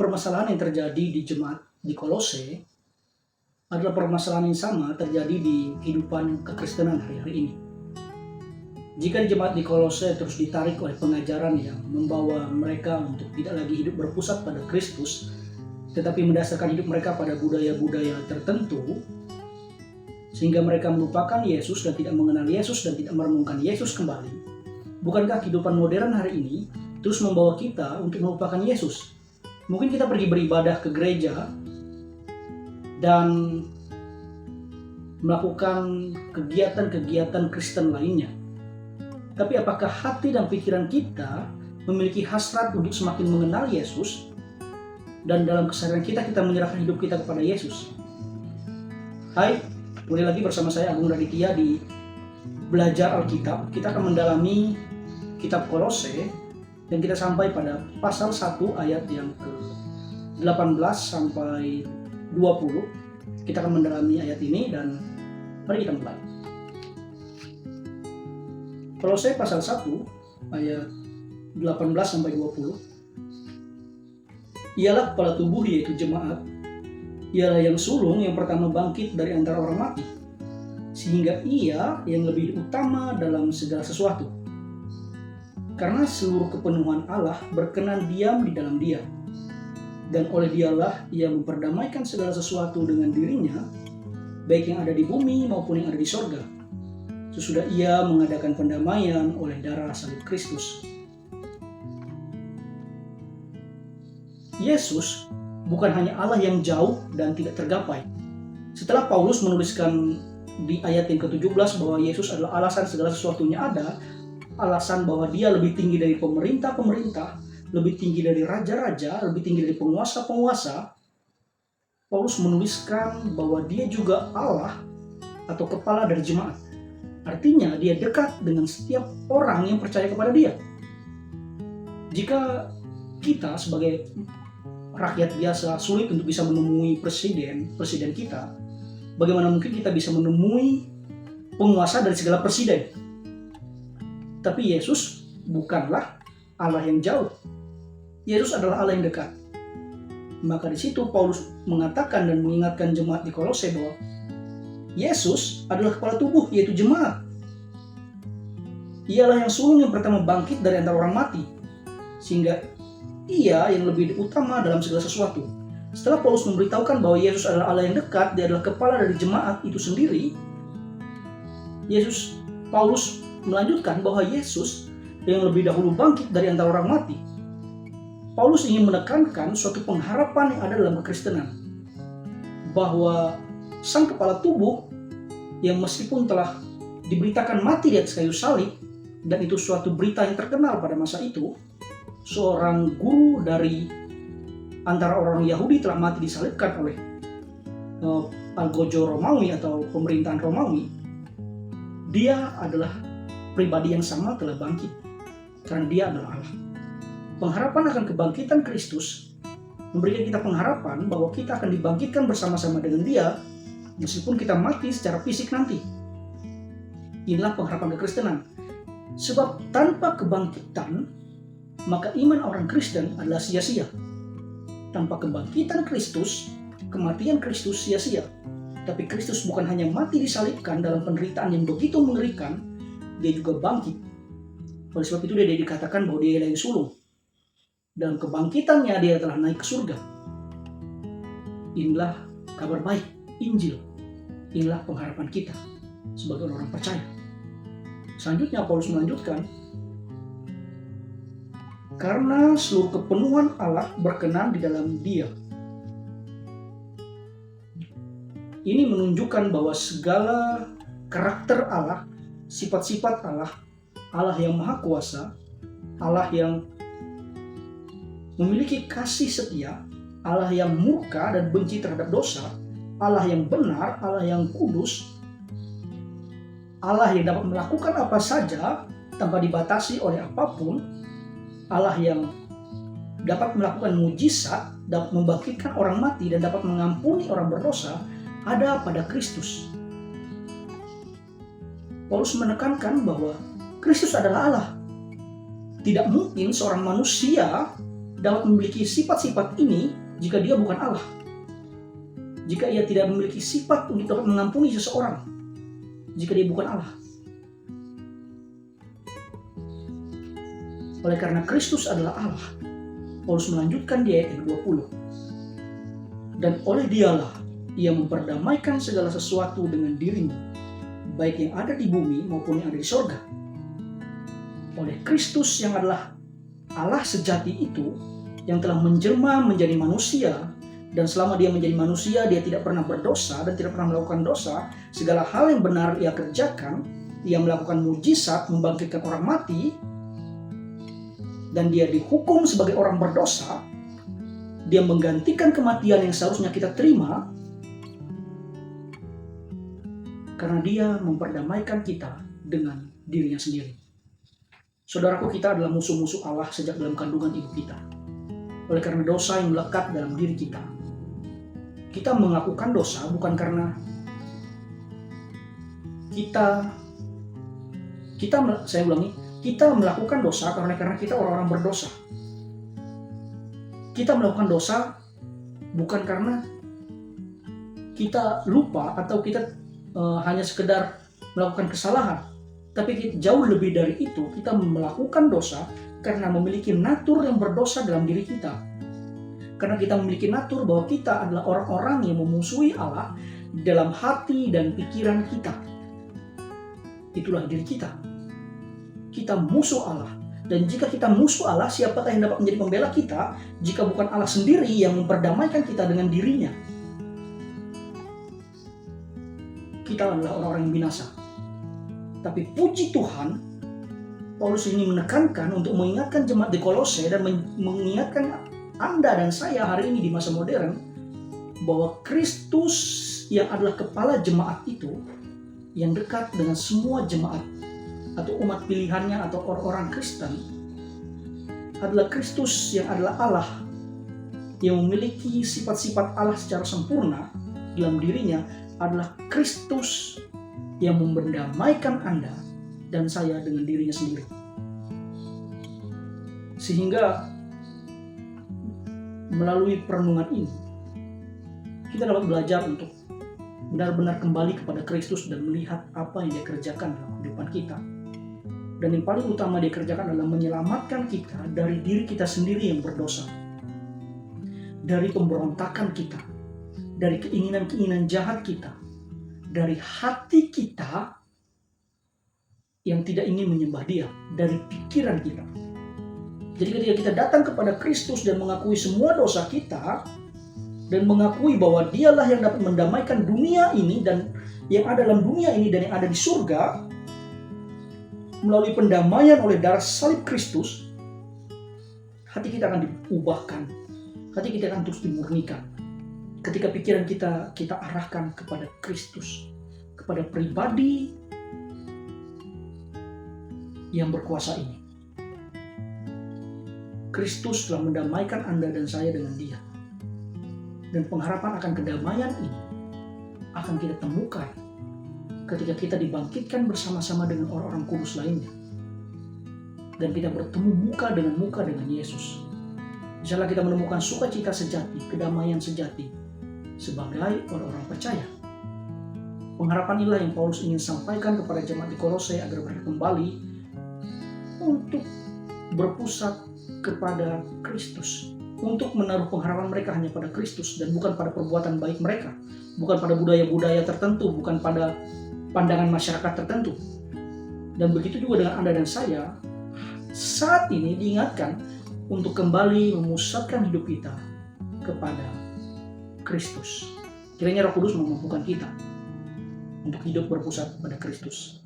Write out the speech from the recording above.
Permasalahan yang terjadi di jemaat di Kolose adalah permasalahan yang sama terjadi di kehidupan kekristenan hari-hari ini. Jika jemaat di Kolose terus ditarik oleh pengajaran yang membawa mereka untuk tidak lagi hidup berpusat pada Kristus, tetapi mendasarkan hidup mereka pada budaya-budaya tertentu, sehingga mereka melupakan Yesus dan tidak mengenal Yesus dan tidak merenungkan Yesus kembali. Bukankah kehidupan modern hari ini terus membawa kita untuk melupakan Yesus? Mungkin kita pergi beribadah ke gereja dan melakukan kegiatan-kegiatan Kristen lainnya. Tapi apakah hati dan pikiran kita memiliki hasrat untuk semakin mengenal Yesus, dan dalam keseharian kita menyerahkan hidup kita kepada Yesus? Hai, kembali lagi bersama saya Agung Raditya di Belajar Alkitab. Kita akan mendalami kitab Kolose dan kita sampai pada pasal 1 ayat yang ke-18 sampai 20. Kita akan mendalami ayat ini dan mari kita mulai. Kolose pasal 1 ayat 18 sampai 20. Ialah kepala tubuh, yaitu jemaat. Ialah yang sulung yang pertama bangkit dari antara orang mati, sehingga ia yang lebih utama dalam segala sesuatu. Karena seluruh kepenuhan Allah berkenan diam di dalam Dia, dan oleh Dialah ia memperdamaikan segala sesuatu dengan dirinya, baik yang ada di bumi maupun yang ada di sorga, sesudah ia mengadakan pendamaian oleh darah salib Kristus. Yesus bukan hanya Allah yang jauh dan tidak tergapai. Setelah Paulus menuliskan di ayat yang ke-17 bahwa Yesus adalah alasan segala sesuatunya ada, alasan bahwa dia lebih tinggi dari pemerintah-pemerintah, lebih tinggi dari raja-raja, lebih tinggi dari penguasa-penguasa, Paulus menuliskan bahwa dia juga Allah atau kepala dari jemaat. Artinya dia dekat dengan setiap orang yang percaya kepada dia. Jika kita sebagai rakyat biasa sulit untuk bisa menemui presiden kita, bagaimana mungkin kita bisa menemui penguasa dari segala presiden? Tapi Yesus bukanlah Allah yang jauh. Yesus adalah Allah yang dekat. Maka di situ Paulus mengatakan dan mengingatkan jemaat di Kolose bahwa Yesus adalah kepala tubuh, yaitu jemaat. Ialah yang sulung yang pertama bangkit dari antara orang mati, sehingga ia yang lebih utama dalam segala sesuatu. Setelah Paulus memberitahukan bahwa Yesus adalah Allah yang dekat, dia adalah kepala dari jemaat itu sendiri, Paulus melanjutkan bahwa Yesus yang lebih dahulu bangkit dari antara orang mati. Paulus ingin menekankan suatu pengharapan yang ada dalam kekristenan, bahwa sang kepala tubuh yang meskipun telah diberitakan mati di atas kayu salib, dan itu suatu berita yang terkenal pada masa itu, seorang guru dari antara orang Yahudi telah mati disalibkan oleh Algojo Romawi atau pemerintahan Romawi. Dia adalah pribadi yang sama telah bangkit karena dia adalah Allah. Pengharapan akan kebangkitan Kristus memberikan kita pengharapan bahwa kita akan dibangkitkan bersama-sama dengan Dia meskipun kita mati secara fisik nanti. Inilah pengharapan kekristenan. Sebab tanpa kebangkitan, maka iman orang Kristen adalah sia-sia. Tanpa kebangkitan Kristus, kematian Kristus sia-sia. Tapi Kristus bukan hanya mati disalibkan dalam penderitaan yang begitu mengerikan, dia juga bangkit. Oleh sebab itu dia dikatakan bahwa dia adalah yang sulung. Dalam kebangkitannya dia telah naik ke surga. Inilah kabar baik, Injil. Inilah pengharapan kita sebagai orang percaya. Selanjutnya Paulus melanjutkan, karena seluruh kepenuhan Allah berkenan di dalam Dia. Ini menunjukkan bahwa segala karakter Allah, sifat-sifat Allah, Allah yang maha kuasa, Allah yang memiliki kasih setia, Allah yang murka dan benci terhadap dosa, Allah yang benar, Allah yang kudus, Allah yang dapat melakukan apa saja tanpa dibatasi oleh apapun, Allah yang dapat melakukan mujizat, dapat membangkitkan orang mati dan dapat mengampuni orang berdosa, ada pada Kristus. Paulus menekankan bahwa Kristus adalah Allah. Tidak mungkin seorang manusia dapat memiliki sifat-sifat ini jika dia bukan Allah. Jika ia tidak memiliki sifat untuk dapat mengampuni seseorang, jika dia bukan Allah. Oleh karena Kristus adalah Allah, Paulus melanjutkan di ayat 20. Dan oleh dialah ia memperdamaikan segala sesuatu dengan dirinya, baik yang ada di bumi maupun yang ada di sorga. Oleh Kristus yang adalah Allah sejati itu, yang telah menjelma menjadi manusia, dan selama dia menjadi manusia, dia tidak pernah berdosa dan tidak pernah melakukan dosa. Segala hal yang benar ia kerjakan. Ia melakukan mujizat, membangkitkan orang mati, dan dia dihukum sebagai orang berdosa. Dia menggantikan kematian yang seharusnya kita terima, karena dia memperdamaikan kita dengan dirinya sendiri. Saudaraku, kita adalah musuh-musuh Allah sejak dalam kandungan ibu kita. Oleh karena dosa yang melekat dalam diri kita. Kita melakukan dosa bukan karena kita melakukan dosa karena kita orang-orang berdosa. Kita melakukan dosa bukan karena kita lupa atau kita hanya sekedar melakukan kesalahan. Tapi jauh lebih dari itu, kita melakukan dosa karena memiliki natur yang berdosa dalam diri kita. Karena kita memiliki natur bahwa kita adalah orang-orang yang memusuhi Allah dalam hati dan pikiran kita. Itulah diri kita. Kita musuh Allah. Dan jika kita musuh Allah, siapakah yang dapat menjadi pembela kita jika bukan Allah sendiri yang memperdamaikan kita dengan dirinya? Kita adalah orang-orang yang binasa. Tapi puji Tuhan, Paulus ini menekankan untuk mengingatkan jemaat di Kolose dan mengingatkan Anda dan saya hari ini di masa modern bahwa Kristus yang adalah kepala jemaat itu, yang dekat dengan semua jemaat atau umat pilihannya atau orang-orang Kristen, adalah Kristus yang adalah Allah yang memiliki sifat-sifat Allah secara sempurna dalam dirinya, adalah Kristus yang memperdamaikan Anda dan saya dengan dirinya sendiri. Sehingga melalui perenungan ini, kita dapat belajar untuk benar-benar kembali kepada Kristus dan melihat apa yang dia kerjakan dalam kehidupan kita. Dan yang paling utama dia kerjakan adalah menyelamatkan kita dari diri kita sendiri yang berdosa. Dari pemberontakan kita, dari keinginan-keinginan jahat kita, dari hati kita yang tidak ingin menyembah dia, dari pikiran kita. Jadi ketika kita datang kepada Kristus dan mengakui semua dosa kita, dan mengakui bahwa dialah yang dapat mendamaikan dunia ini dan yang ada dalam dunia ini dan yang ada di surga, melalui pendamaian oleh darah salib Kristus, hati kita akan diubahkan, hati kita akan terus dimurnikan. Ketika pikiran kita arahkan kepada Kristus, kepada pribadi yang berkuasa ini. Kristus telah mendamaikan Anda dan saya dengan Dia. Dan pengharapan akan kedamaian ini akan kita temukan ketika kita dibangkitkan bersama-sama dengan orang-orang kudus lainnya. Dan kita bertemu muka dengan Yesus. Misalnya kita menemukan sukacita sejati, kedamaian sejati sebagai orang-orang percaya. Pengharapan inilah yang Paulus ingin sampaikan kepada jemaat di Kolose agar mereka kembali untuk berpusat kepada Kristus, untuk menaruh pengharapan mereka hanya pada Kristus dan bukan pada perbuatan baik mereka, bukan pada budaya-budaya tertentu, bukan pada pandangan masyarakat tertentu. Dan begitu juga dengan Anda dan saya, saat ini diingatkan untuk kembali memusatkan hidup kita kepada Kristus. Kiranya Roh Kudus memampukan kita untuk hidup berpusat pada Kristus.